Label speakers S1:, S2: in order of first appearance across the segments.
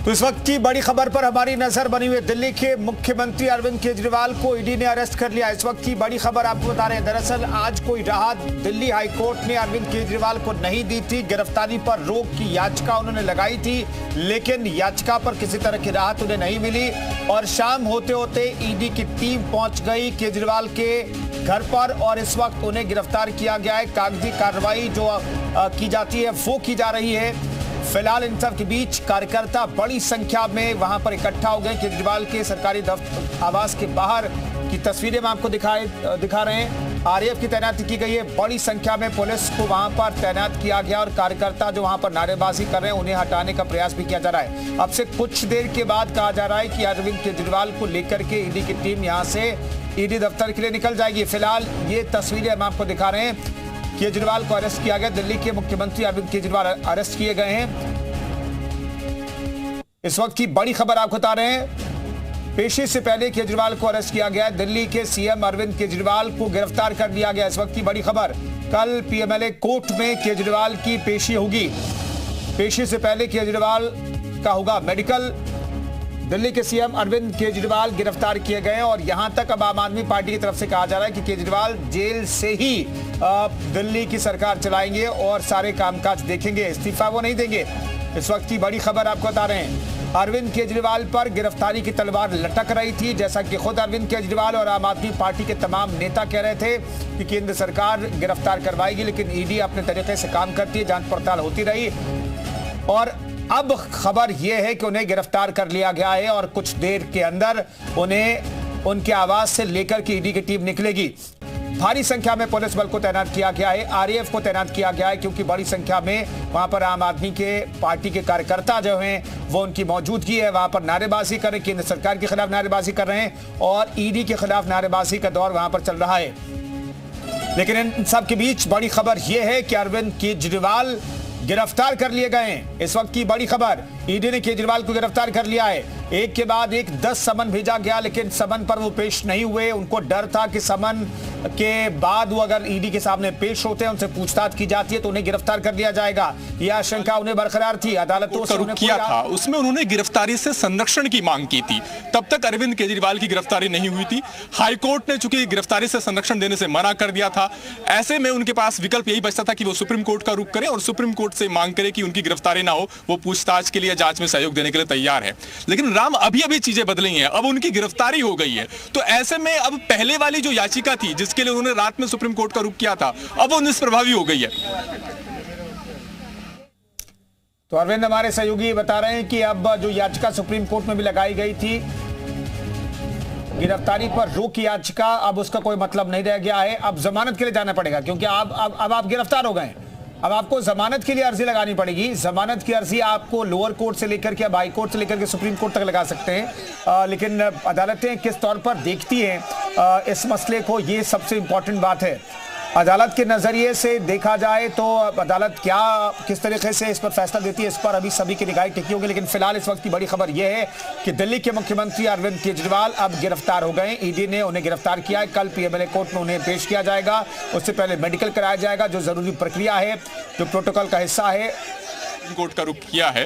S1: तो इस वक्त की बड़ी खबर पर हमारी नजर बनी हुई। दिल्ली के मुख्यमंत्री अरविंद केजरीवाल को ईडी ने अरेस्ट कर लिया। इस वक्त की बड़ी खबर आपको बता रहे हैं। दरअसल आज कोई राहत दिल्ली हाई कोर्ट ने अरविंद केजरीवाल को नहीं दी थी। गिरफ्तारी पर रोक की याचिका उन्होंने लगाई थी, लेकिन याचिका पर किसी तरह की राहत उन्हें नहीं मिली और शाम होते होते ईडी की टीम पहुंच गई केजरीवाल के घर पर और इस वक्त उन्हें गिरफ्तार किया गया है। कागजी कार्रवाई जो की जाती है वो की जा रही है। फिलहाल इन सब के बीच कार्यकर्ता बड़ी संख्या में वहां पर इकट्ठा हो गए। केजरीवाल के सरकारी आवास के बाहर की तस्वीरें हम आपको दिखा रहे हैं। आरएएफ की तैनाती की गई है। बड़ी संख्या में पुलिस को वहां पर तैनात किया गया और कार्यकर्ता जो वहां पर नारेबाजी कर रहे हैं उन्हें हटाने का प्रयास भी किया जा रहा है। अब से कुछ देर के बाद कहा जा रहा है कि अरविंद केजरीवाल को लेकर के ईडी की टीम यहां से ईडी दफ्तर के लिए निकल जाएगी। फिलहाल ये तस्वीरें हम आपको दिखा रहे हैं। केजरीवाल को अरेस्ट किया गया। दिल्ली के मुख्यमंत्री अरविंद केजरीवाल अरेस्ट किए गए हैं। इस वक्त की बड़ी खबर आपको बता रहे हैं। पेशी से पहले केजरीवाल को अरेस्ट किया गया। दिल्ली के सीएम अरविंद केजरीवाल को गिरफ्तार कर लिया गया। इस वक्त की बड़ी खबर, कल पीएमएलए कोर्ट में केजरीवाल की पेशी होगी। पेशी से पहले केजरीवाल का होगा मेडिकल। दिल्ली के सीएम अरविंद केजरीवाल गिरफ्तार किए गए हैं और यहां तक अब आम आदमी पार्टी की तरफ से कहा जा रहा है कि केजरीवाल जेल से ही दिल्ली की सरकार चलाएंगे और सारे कामकाज देखेंगे, इस्तीफा वो नहीं देंगे। इस वक्त की बड़ी खबर आपको बता रहे हैं। अरविंद केजरीवाल पर गिरफ्तारी की तलवार लटक रही थी, जैसा कि खुद अरविंद केजरीवाल और आम आदमी पार्टी के तमाम नेता कह रहे थे कि केंद्र सरकार गिरफ्तार करवाएगी, लेकिन ईडी अपने तरीके से काम करती है, जांच पड़ताल होती रही और अब खबर यह है कि उन्हें गिरफ्तार कर लिया गया है और कुछ देर के अंदर उन्हें उनके आवास से लेकर के ईडी की टीम निकलेगी। भारी संख्या में पुलिस बल को तैनात किया गया है, आरएएफ को तैनात किया गया है, क्योंकि बड़ी संख्या में वहां पर आम आदमी के पार्टी के कार्यकर्ता जो हैं वो उनकी मौजूदगी है। वहां पर नारेबाजी कर रहे हैं, केंद्र सरकार के खिलाफ नारेबाजी कर रहे हैं और ईडी के खिलाफ नारेबाजी का दौर वहां पर चल रहा है। लेकिन इन सब के बीच बड़ी खबर यह है कि अरविंद केजरीवाल गिरफ्तार कर लिए गए हैं। इस वक्त की बड़ी खबर, ईडी ने केजरीवाल को गिरफ्तार कर लिया है। एक के बाद एक 10 समन भेजा गया, लेकिन समन पर वो पेश नहीं हुए। उनको डर था कि समन के बाद वो अगर ईडी के सामने पेश होते हैं, उनसे पूछताछ की जाती है तो उन्हें गिरफ्तार कर लिया जाएगा। यह आशंका उन्हें बरकरार थी। अदालतों से उन्हें
S2: किया था, उसमें उन्होंने गिरफ्तारी से संरक्षण की मांग की थी। तब तक अरविंद केजरीवाल की गिरफ्तारी नहीं हुई थी। हाईकोर्ट ने चूंकि गिरफ्तारी से संरक्षण देने से मना कर दिया था, ऐसे में उनके पास विकल्प यही बचता था कि वो सुप्रीम कोर्ट का रुख करें और सुप्रीम कोर्ट से मांग करे कि उनकी गिरफ्तारी ना हो, वो पूछताछ के लिए, जांच में सहयोग देने के लिए तैयार है। लेकिन राम अभी चीजें बदली हैं, अब उनकी गिरफ्तारी हो गई है। तो ऐसे में अब पहले वाली जो याचिका थी जिसके लिए उन्होंने रात में सुप्रीम कोर्ट का रुख किया था, अब वो निष्प्रभावी हो गई है।
S1: तो अरविंद हमारे सहयोगी बता रहे हैं कि अब जो याचिका सुप्रीम कोर्ट में भी लगाई गई थी, गिरफ्तारी पर रोक की याचिका, अब उसका कोई मतलब नहीं रह गया है। अब जमानत के लिए जाना पड़ेगा, क्योंकि अब आप गिरफ्तार हो गए। अब आपको जमानत के लिए अर्जी लगानी पड़ेगी। जमानत की अर्जी आपको लोअर कोर्ट से लेकर के, अब हाई कोर्ट से लेकर के सुप्रीम कोर्ट तक लगा सकते हैं। लेकिन अदालतें किस तौर पर देखती हैं इस मसले को, ये सबसे इंपॉर्टेंट बात है। अदालत के नजरिए से देखा जाए तो अदालत किस तरीके से इस पर फैसला देती है, इस पर अभी सभी की निगाहें टिकी होगी। लेकिन फिलहाल इस वक्त की बड़ी खबर यह है कि दिल्ली के मुख्यमंत्री अरविंद केजरीवाल अब गिरफ्तार हो गए। ईडी ने उन्हें गिरफ्तार किया है। कल पीएमएलए कोर्ट में उन्हें पेश किया जाएगा। उससे पहले मेडिकल कराया जाएगा, जो जरूरी प्रक्रिया है, जो प्रोटोकॉल का हिस्सा है।
S2: कोर्ट का रुख किया है।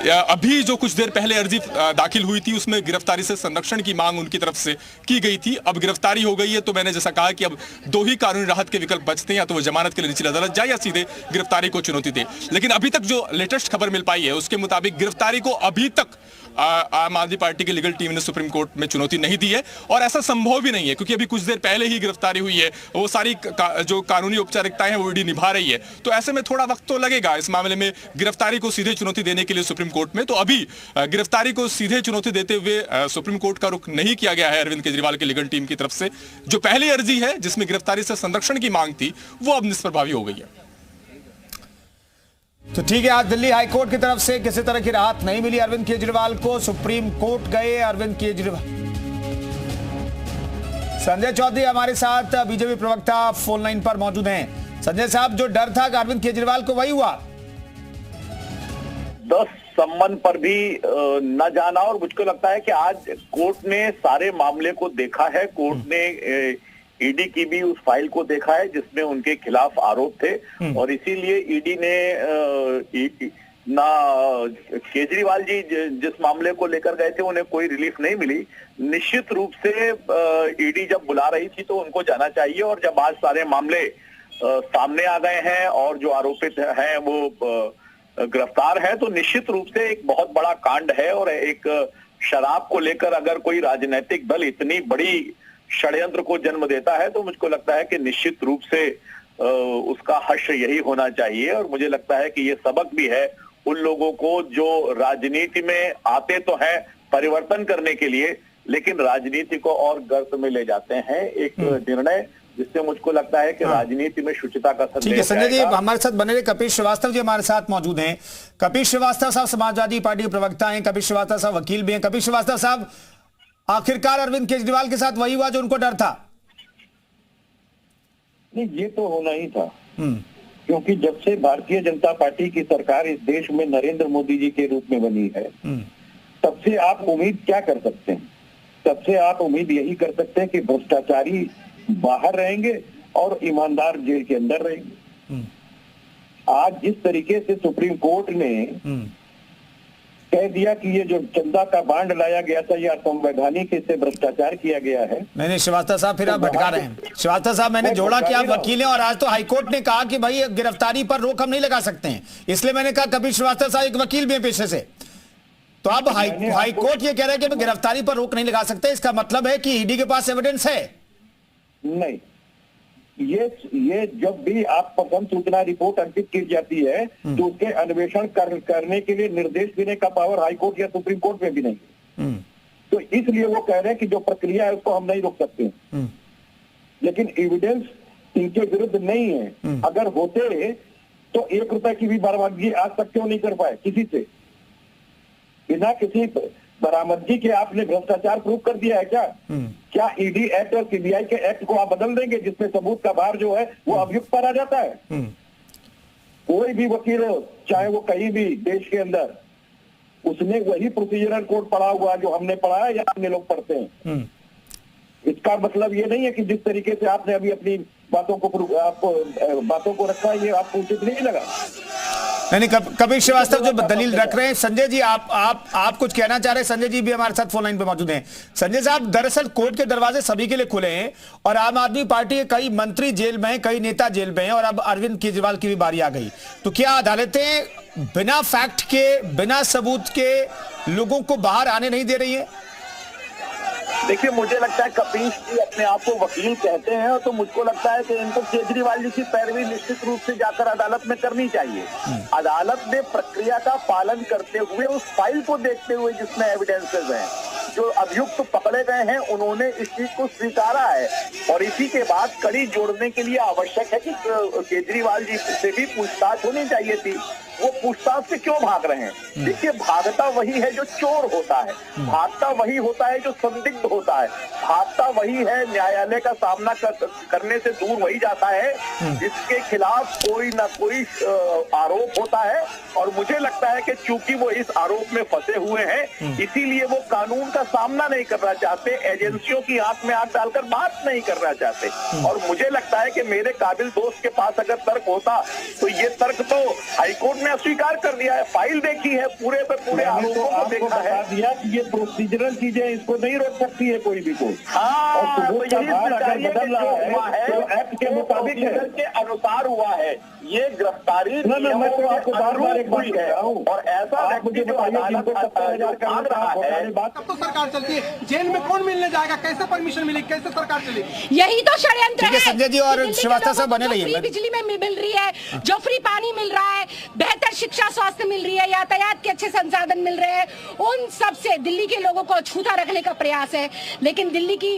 S2: अभी जो कुछ देर पहले अर्जी दाखिल हुई थी उसमें गिरफ्तारी से संरक्षण की मांग उनकी तरफ से की गई थी। अब गिरफ्तारी हो गई है तो मैंने जैसा कहा कि अब दो ही कानूनी राहत के विकल्प बचते हैं, या तो वो जमानत के लिए निचली अदालत जाए या सीधे गिरफ्तारी को चुनौती दे। लेकिन अभी तक जो लेटेस्ट खबर मिल पाई है उसके मुताबिक गिरफ्तारी को अभी तक आम आदमी पार्टी की लीगल टीम ने सुप्रीम कोर्ट में चुनौती नहीं दी है और ऐसा संभव भी नहीं है, क्योंकि अभी कुछ देर पहले ही गिरफ्तारी हुई है। वो सारी जो कानूनी औपचारिकताएं हैं वो ईडी निभा रही है। तो ऐसे में थोड़ा वक्त तो लगेगा इस मामले में गिरफ्तारी को सीधे चुनौती देने के लिए सुप्रीम कोर्ट में। तो अभी गिरफ्तारी को सीधे चुनौती देते हुए सुप्रीम कोर्ट का रुख नहीं किया गया है अरविंद केजरीवाल की लीगल टीम की तरफ से। जो पहली अर्जी है जिसमें गिरफ्तारी से संरक्षण की मांग थी वो अब निष्प्रभावी हो गई है।
S1: तो ठीक है, आज दिल्ली हाईकोर्ट की तरफ से किसी तरह की राहत नहीं मिली अरविंद केजरीवाल को। सुप्रीम कोर्ट गए अरविंद केजरीवाल। संजय चौधरी हमारे साथ बीजेपी प्रवक्ता फोन लाइन पर मौजूद हैं। संजय साहब, जो डर था अरविंद केजरीवाल को, वही हुआ?
S3: 10 सम्मन पर भी न जाना, और मुझको लगता है कि आज कोर्ट ने सारे मामले को देखा है। कोर्ट ने ईडी की भी उस फाइल को देखा है जिसमें उनके खिलाफ आरोप थे, और इसीलिए ईडी ने ना केजरीवाल जी जिस मामले को लेकर गए थे उन्हें कोई रिलीफ नहीं मिली। निश्चित रूप से ईडी जब बुला रही थी तो उनको जाना चाहिए, और जब आज सारे मामले सामने आ गए हैं और जो आरोपित हैं वो गिरफ्तार है, तो निश्चित रूप से एक बहुत बड़ा कांड है। और एक शराब को लेकर अगर कोई राजनीतिक दल इतनी बड़ी षड्यंत्र को जन्म देता है तो मुझको लगता है कि निश्चित रूप से उसका हश्र यही होना चाहिए। और मुझे लगता है कि ये सबक भी है उन लोगों को जो राजनीति में आते तो हैं परिवर्तन करने के लिए, लेकिन राजनीति को और गर्त में ले जाते हैं। एक निर्णय जिससे मुझको लगता है कि राजनीति में शुचिता का संदेश।
S1: ठीक है संजय जी, हमारे साथ बने रहे कपिल श्रीवास्तव जी हमारे साथ मौजूद हैं। कपिल श्रीवास्तव साहब समाजवादी पार्टी के प्रवक्ता हैं, कपिल श्रीवास्तव साहब वकील भी हैं। कपिल श्रीवास्तव साहब, आखिरकार अरविंद केजरीवाल के साथ वही हुआ जो उनको डर था?
S4: नहीं, ये तो होना ही था, क्योंकि जब से भारतीय जनता पार्टी की सरकार इस देश में नरेंद्र मोदी जी के रूप में बनी है, तब से आप उम्मीद क्या कर सकते हैं? तब से आप उम्मीद यही कर सकते हैं कि भ्रष्टाचारी बाहर रहेंगे और ईमानदार जेल के अंदर रहेंगे। आज जिस तरीके से सुप्रीम कोर्ट ने कह दिया कि ये जो चंदा का बांड लाया गया था, ये असंवैधानिक, इससे भ्रष्टाचार किया गया है।
S1: नहीं श्रीवास्तव साहब, फिर आप भटका रहे हैं। श्रीवास्तव साहब, मैंने जोड़ा कि आप वकील हैं और आज तो हाईकोर्ट ने कहा कि भाई गिरफ्तारी पर रोक हम नहीं लगा सकते हैं, इसलिए मैंने कहा कपिल श्रीवास्तव साहब एक वकील भी हैं पेशे से। तो अब हाईकोर्ट ये कह रहा है कि गिरफ्तारी पर रोक नहीं लगा सकते, इसका मतलब है कि ईडी के पास एविडेंस है?
S4: नहीं, ये जब भी आप प्रथम सूचना रिपोर्ट अंकित की जाती है तो उसके अन्वेषण करने के लिए निर्देश देने का पावर हाईकोर्ट या सुप्रीम कोर्ट में भी नहीं। तो इसलिए वो कह रहे हैं कि जो प्रक्रिया है उसको हम नहीं रोक सकते। लेकिन एविडेंस इनके विरुद्ध नहीं है। अगर होते तो 1 रुपए की भी बरामदगी आज तक क्यों नहीं कर पाए किसी से? बिना किसी बरामदगी के आपने भ्रष्टाचार प्रूव कर दिया है क्या? क्या ईडी एक्ट और सीबीआई के एक्ट को आप बदल देंगे जिसमें सबूत का भार जो है वो अभियुक्त पर आ जाता है? कोई भी वकील हो, चाहे वो कहीं भी देश के अंदर, उसने वही प्रोसीजरल कोड पढ़ा हुआ जो हमने पढ़ा है या अन्य लोग पढ़ते हैं। इसका मतलब ये नहीं है कि जिस तरीके से आपने अभी अपनी बातों को रखा है ये आपको उचित नहीं लगा।
S1: नहीं, कपिल श्रीवास्तव जो दलील रख रहे हैं, संजय जी आप कुछ कहना चाह रहे हैं? संजय जी भी हमारे साथ फोन लाइन पे मौजूद हैं। संजय साहब, दरअसल कोर्ट के दरवाजे सभी के लिए खुले हैं और आम आदमी पार्टी के कई मंत्री जेल में हैं, कई नेता जेल में हैं और अब अरविंद केजरीवाल की भी बारी आ गई। तो क्या अदालतें बिना फैक्ट के, बिना सबूत के लोगों को बाहर आने नहीं दे रही है?
S3: देखिए, मुझे लगता है कपिल जी अपने आप को वकील कहते हैं, तो मुझको लगता है कि इनको केजरीवाल जी की पैरवी निश्चित रूप से जाकर अदालत में करनी चाहिए। अदालत में प्रक्रिया का पालन करते हुए, उस फाइल को देखते हुए जिसमें एविडेंसेस हैं, जो अभियुक्त पकड़े गए हैं उन्होंने इस चीज को स्वीकारा है। और इसी के बाद कड़ी जोड़ने के लिए आवश्यक है कि केजरीवाल जी से भी पूछताछ होनी चाहिए थी। वो पूछताछ से क्यों भाग रहे हैं? देखिए, भागता वही है जो चोर होता है, भागता वही होता है जो संदिग्ध होता है, भागता वही है न्यायालय का सामना करने से दूर वही जाता है जिसके खिलाफ कोई ना कोई आरोप होता है। और मुझे लगता है कि चूंकि वो इस आरोप में फंसे हुए हैं, इसीलिए वो कानून का सामना नहीं करना चाहते, एजेंसियों की आंख में आंख डालकर बात नहीं करना चाहते। और मुझे लगता है कि मेरे काबिल दोस्त के पास अगर तर्क होता तो ये तर्क तो हाईकोर्ट ने अस्वीकार कर दिया है। फाइल देखी है, पूरे पे पूरे आरोपों को देखा है, दिया कि ये प्रोसीजरल चीजें इसको नहीं रोक सकती है कोई भी कोर्ट। हाँ, तो यही बदल रहा है तो एक्ट के मुताबिक के अनुसार हुआ है। ये गिरफ्तारी मैं तो आपको बार-बार एक बात कह रहा हूँ, और ऐसा मुझे बताइए जिनको 70,000 का रहा है,
S5: बात तो सरकार चलती है, जेल में कौन मिलने जाएगा? कैसे परमिशन मिलेगी? कैसे सरकार चलेगी?
S6: यही तो षड्यंत्र है।
S1: संजय जी और श्रीवास्तव साहब बने रहिए।
S6: बिजली में मिल रही है, जो फ्री पानी मिल रहा है, बेहतर शिक्षा स्वास्थ्य मिल रही है, यातायात के अच्छे संसाधन मिल रहे हैं, उन सब से दिल्ली के लोगों को छूता रखने का प्रयास है। लेकिन दिल्ली की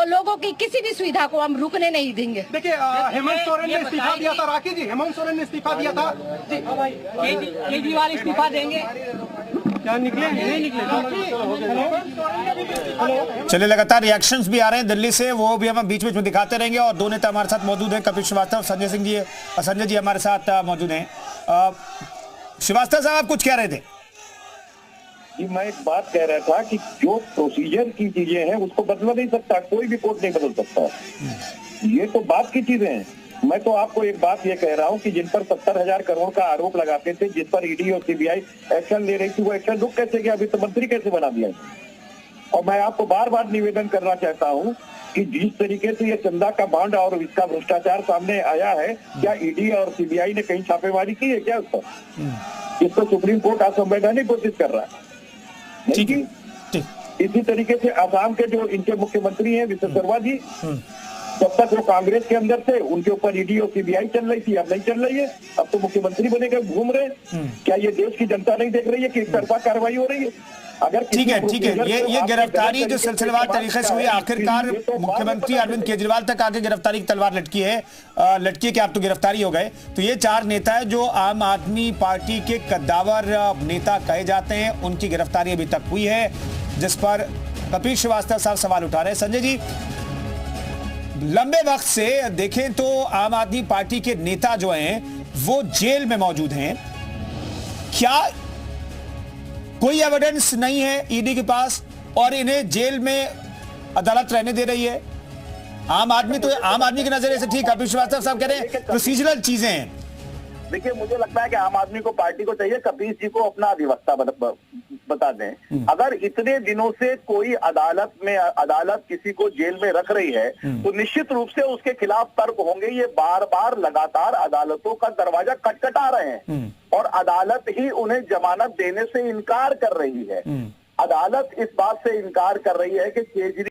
S6: लोगों की किसी भी सुविधा को हम रुकने नहीं देंगे।
S5: देखिए, हेमंत सोरेन ने इस्तीफा दिया था, राखी जी, हेमंत सोरेन ने इस्तीफा दिया था,
S6: केजरीवाल इस्तीफा देंगे,
S5: क्या निकले? नहीं निकले।
S1: चलिए, लगातार रिएक्शंस भी आ रहे हैं दिल्ली से, वो भी हम बीच बीच में दिखाते रहेंगे। और दो नेता हमारे साथ मौजूद हैं, कपिल श्रीवास्तव, संजय जी हमारे साथ मौजूद हैं। श्रीवास्तव साहब, आप कुछ कह रहे थे?
S4: जी, मैं एक बात कह रहा था कि जो प्रोसीजर की चीजें हैं उसको बदला नहीं सकता, कोई भी कोर्ट नहीं बदल सकता। ये तो बात की चीजें हैं। मैं तो आपको एक बात ये कह रहा हूँ कि जिन पर 70,000 करोड़ का आरोप लगाते थे, जिस पर ईडी और सीबीआई एक्शन ले रही थी, वो एक्शन रुक कैसे गया? वित्त मंत्री कैसे बना दिया? और मैं आपको बार बार निवेदन करना चाहता हूँ कि जिस तरीके से ये चंदा का बांड और इसका भ्रष्टाचार सामने आया है, क्या ईडी और सीबीआई ने कहीं छापेमारी की है क्या उस पर? इस पर सुप्रीम कोर्ट असंवैधानिक घोषित कर रहा है।
S1: ठीक है,
S4: इसी तरीके से असम के जो इनके मुख्यमंत्री हैं विश्व शर्मा जी, तब तक वो कांग्रेस के अंदर थे, उनके ऊपर ईडी और सीबीआई चल रही थी, अब नहीं चल रही है। अब तो मुख्यमंत्री बने के घूम रहे। क्या ये देश की जनता नहीं देख रही है कि एक तरफा कार्रवाई हो रही है? अगर
S1: ठीक है, ये गिरफ्तारी जो सिलसिलेवार तरीके से हुई, आखिरकार मुख्यमंत्री अरविंद केजरीवाल तक आगे गिरफ्तारी की तलवार लटकी है कि आप तो गिरफ्तारी हो गए। तो ये 4 नेता है जो आम आदमी पार्टी के कद्दावर नेता कहे जाते हैं, उनकी गिरफ्तारी अभी तक हुई है, जिस पर कपिल श्रीवास्तव साहब सवाल उठा रहे हैं। संजय जी, लंबे वक्त से देखें तो आम आदमी पार्टी के नेता जो हैं वो जेल में मौजूद हैं, क्या कोई एविडेंस नहीं है ईडी के पास और इन्हें जेल में अदालत रहने दे रही है? आम आदमी की नजरिए से ठीक, कपिल श्रीवास्तव साहब कह रहे हैं प्रोसीजरल चीजें हैं।
S3: देखिए, मुझे लगता है कि आम आदमी को, पार्टी को चाहिए कपिल जी को अपना अधिवक्ता बता दें। अगर इतने दिनों से कोई अदालत किसी को जेल में रख रही है तो निश्चित रूप से उसके खिलाफ तर्क होंगे। ये बार बार लगातार अदालतों का दरवाजा खटखटा रहे हैं और अदालत ही उन्हें जमानत देने से इनकार कर रही है। अदालत इस बात से इनकार कर रही है कि केजरीवाल